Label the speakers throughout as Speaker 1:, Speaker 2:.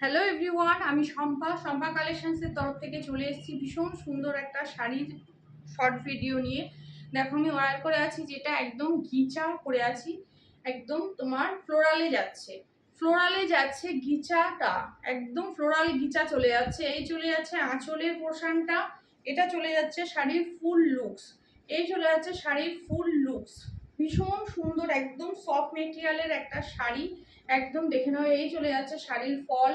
Speaker 1: Hello everyone, আমি শম্পা কালেকশনসের তরফ থেকে চলে এসেছি ভীষণ সুন্দর একটা শাড়ির শর্ট ভিডিও নিয়ে। দেখো আমি ওয়ার করে আছি, যেটা একদম গিচা করে আছি, একদম তোমার ফ্লোরালে যাচ্ছে গিচাটা, একদম ফ্লোরাল গিচা চলে যাচ্ছে। এই চলে যাচ্ছে আঁচলের পোর্শনটা, এটা চলে যাচ্ছে শাড়ির ফুল লুকস, এই চলে যাচ্ছে শাড়ির ফুল লুকস। ভীষণ সুন্দর একদম সফট মেটেরিয়ালের একটা শাড়ি, একদম দেখে নাও। এই চলে যাচ্ছে শাড়ির ফল,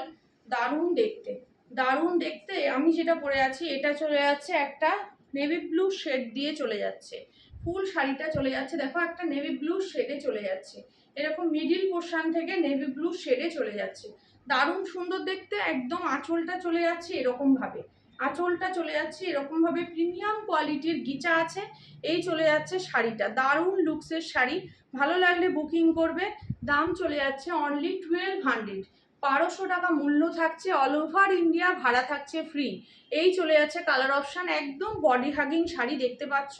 Speaker 1: দারুণ দেখতে, দারুণ দেখতে। আমি যেটা পরে আছি এটা চলে যাচ্ছে একটা নেভি ব্লু শেড দিয়ে চলে যাচ্ছে, ফুল শাড়িটা চলে যাচ্ছে দেখো একটা নেভি ব্লু শেডে চলে যাচ্ছে, এরকম মিডিল পোর্শন থেকে নেভি ব্লু শেডে চলে যাচ্ছে, দারুণ সুন্দর দেখতে। একদম আঁচলটা চলে যাচ্ছে এরকম ভাবে, আঁচলটা চলে যাচ্ছে এরকম ভাবে, প্রিমিয়াম কোয়ালিটির গিচা আছে। এই চলে যাচ্ছে শাড়িটা, দারুণ লুকসের শাড়ি, ভালো লাগলে বুকিং করবে। দাম চলে যাচ্ছে অনলি 1200, 1200 টাকা মূল্য থাকছে, অল ওভার ইন্ডিয়া ভাড়া থাকছে ফ্রি। এই চলে যাচ্ছে কালার অপশান, একদম বডি হাগিং শাড়ি দেখতে পাচ্ছ,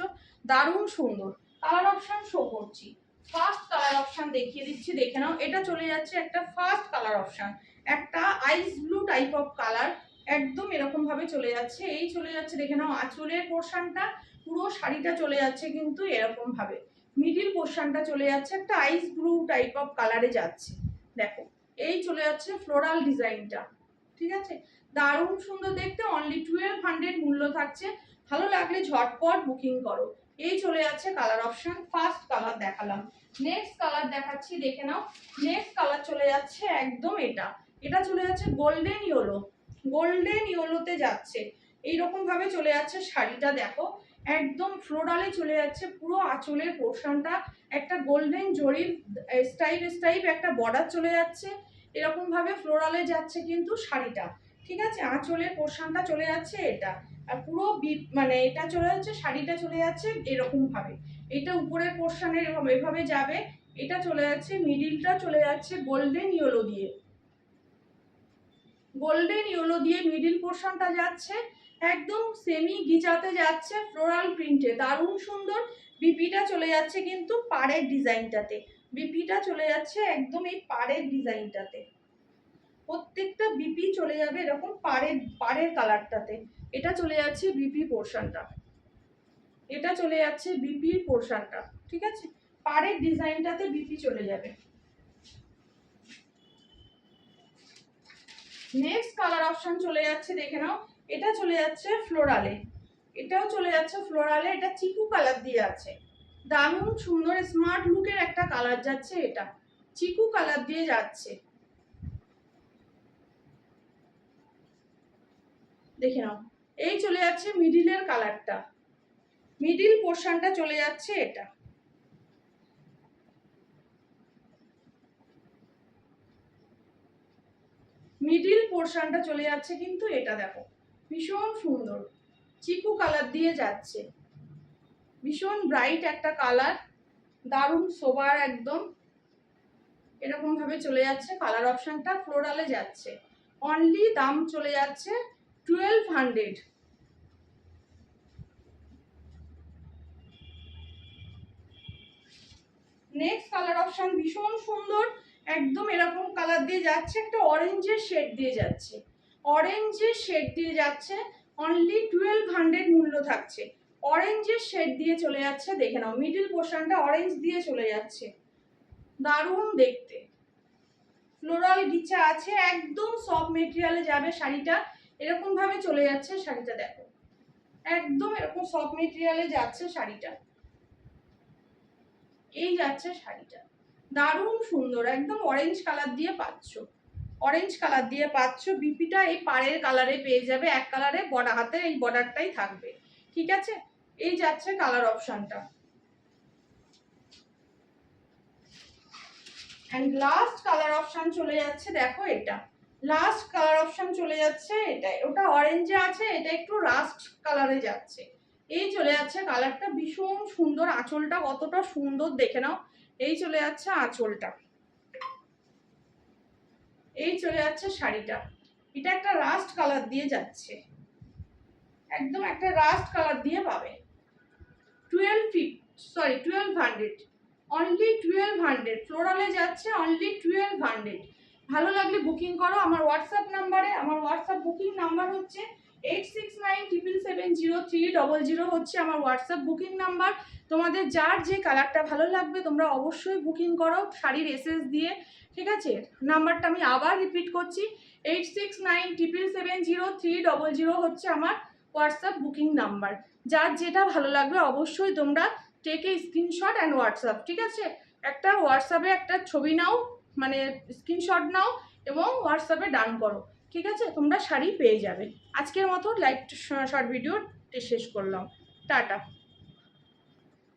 Speaker 1: দারুণ সুন্দর কালার অপশান শো করছি। ফার্স্ট কালার অপশান দেখিয়ে দিচ্ছি, দেখে নাও। এটা চলে যাচ্ছে একটা ফার্স্ট কালার অপশান, একটা আইস ব্লু টাইপ অফ কালার, একদম এরকম ভাবে চলে যাচ্ছে। এই চলে যাচ্ছে দেখে নাও আঁচলের পোর্শনটা, পুরো শাড়িটা চলে যাচ্ছে কিন্তু এরকম ভাবে, মিডিল পোর্শনটা চলে যাচ্ছে একটা আইস ব্লু টাইপ অফ কালারে যাচ্ছে। দেখো এই চলে যাচ্ছে ফ্লোরাল ডিজাইনটা, ঠিক আছে, দারুণ সুন্দর দেখতে। অনলি 1200 মূল্য থাকছে, ভালো লাগলে ঝটপট বুকিং করো। এই চলে যাচ্ছে কালার অপশন, ফার্স্ট কালার দেখালাম। নেক্সট কালার দেখাচ্ছি, দেখে নাও। নেক্সট কালার চলে যাচ্ছে একদম এটা, এটা চলে যাচ্ছে গোল্ডেন ইয়েলো, গোল্ডেন ইয়েলোতে যাচ্ছে, এইরকম ভাবে চলে যাচ্ছে শাড়িটা। দেখো একদম ফ্লোরালে চলে যাচ্ছে, পুরো আঁচলের পোর্শনটা একটা গোল্ডেন জরির স্টাইপ একটা বর্ডার চলে যাচ্ছে, এরকম ভাবে ফ্লোরালে যাচ্ছে কিন্তু শাড়িটা, ঠিক আছে। আঁচলের পোর্শনটা চলে যাচ্ছে এটা, আর পুরো মানে এটা চলে যাচ্ছে, শাড়িটা চলে যাচ্ছে এরকম ভাবে, এটা উপরের পোর্শনে এরকম এভাবে যাবে, এটা চলে যাচ্ছে মিডিলটা চলে যাচ্ছে গোল্ডেন ইয়েলো দিয়ে, গোল্ডেন ইয়েলো দিয়ে মিডিল পোর্শনটা যাচ্ছে, একদম সেমি গিজাতে যাচ্ছে ফ্লোরাল প্রিন্টে, দারুণ সুন্দর। বিপিটা চলে যাচ্ছে কিন্তু পাড়ের ডিজাইনটাতে, বিপিটা চলে যাচ্ছে একদম এই পাড়ের ডিজাইনটাতে, প্রত্যেকটা বিপি চলে যাবে এরকম পাড়ের কালারটাতে। এটা চলে যাচ্ছে বিপি পোর্শনটা, এটা চলে যাচ্ছে বিপির পোর্শনটা, ঠিক আছে, পাড়ের ডিজাইনটাতে বিপি চলে যাবে। নেক্সট কালার অপশন চলে যাচ্ছে, দেখে নাও। এটা চলে যাচ্ছে ফ্লোরালে, এটাও চলে যাচ্ছে ফ্লোরালে, এটা চিকু কালার দিয়ে আছে, দারুণ সুন্দর স্মার্ট লুকের একটা কালার যাচ্ছে, এটা চিকু কালার দিয়ে যাচ্ছে, দেখে নাও। এই চলে যাচ্ছে মিডিলের কালারটা, মিডিল পোর্শনটা চলে যাচ্ছে এটা, মিডিল পোর্শনটা চলে যাচ্ছে কিন্তু এটা, দেখো ভীষণ সুন্দর চিকু কালার দিয়ে যাচ্ছে, ভীষণ ব্রাইট একটা কালার, দারুণ সোবার একদম, এরকম ভাবে চলে যাচ্ছে কালার অপশনটা, ফ্লোরালে যাচ্ছে। অনলি দাম চলে যাচ্ছে 1200। নেক্সট কালার অপশন ভীষণ সুন্দর, একদম এরকম কালার দিয়ে যাচ্ছে, একটা অরেঞ্জের শেড দিয়ে যাচ্ছে, অরেঞ্জের শেড দিয়ে যাচ্ছে, অনলি 1200 মূল্য থাকছে। অরেঞ্জের শেড দিয়ে চলে যাচ্ছে, দেখে নাও মিডিল পোর্শনটা অরেঞ্জ দিয়ে চলে যাচ্ছে, দারুণ দেখতে, ফ্লোরাল গিচা আছে, একদম সফট মেটেরিয়ালে যাবে শাড়িটা, এরকম ভাবে চলে যাচ্ছে শাড়িটা, দেখো একদম এরকম সফট মেটেরিয়ালে যাচ্ছে শাড়িটা, এই যাচ্ছে শাড়িটা, দারুণ সুন্দর, একদম অরেঞ্জ কালার দিয়ে পাচ্ছ, অরেঞ্জ কালার দিয়ে পাচ্ছ। বিপিটা এই পাড়ের কালারে পেয়ে যাবে, এক কালারে বর্ডার, হাতে এই বর্ডারটাই থাকবে, ঠিক আছে। এই যাচ্ছে কালার অপশনটা, এন্ড লাস্ট কালার অপশন চলে যাচ্ছে, দেখো এটা লাস্ট কালার অপশন চলে যাচ্ছে, এটাই, ওটা অরেঞ্জে আছে, এটা একটু রাস্ট কালারে যাচ্ছে। এই চলে যাচ্ছে কালারটা, ভীষণ সুন্দর, আঁচলটা কতটা সুন্দর দেখে নাও। এই চলে যাচ্ছে আঁচলটা, এই চলে যাচ্ছে শাড়িটা, এটা একটা রাস্ট কালার দিয়ে যাচ্ছে, একদম একটা রাস্ট কালার দিয়ে পাবে। 1200, অনলি 1200 ফ্লোরালে যাচ্ছে, অনলি 1200। ভালো লাগলে বুকিং করো আমার হোয়াটসঅ্যাপ নাম্বারে। আমার হোয়াটসঅ্যাপ বুকিং নাম্বার হচ্ছে 8697770300 হচ্ছে আমার হোয়াটসঅ্যাপ বুকিং নাম্বার। তোমাদের যার যে কালারটা ভালো লাগবে তোমরা অবশ্যই বুকিং করো শাড়ির এসএস দিয়ে, ঠিক আছে? নাম্বারটা আমি আবার রিপিট করছি, 8697770300 হচ্ছে আমার হোয়াটসঅ্যাপ বুকিং নাম্বার। যার যেটা ভালো লাগবে অবশ্যই তোমরা টেকে স্ক্রিনশট অ্যান্ড হোয়াটসঅ্যাপ, ঠিক আছে? একটা হোয়াটসঅ্যাপে একটা ছবি নাও, মানে স্ক্রিনশট নাও এবং হোয়াটসঅ্যাপে ডান করো, ঠিক আছে? তোমরা শাড়ি পেয়ে যাবে। আজকের মতো লাইভ শর্ট ভিডিও শেষ করলাম। টাটা।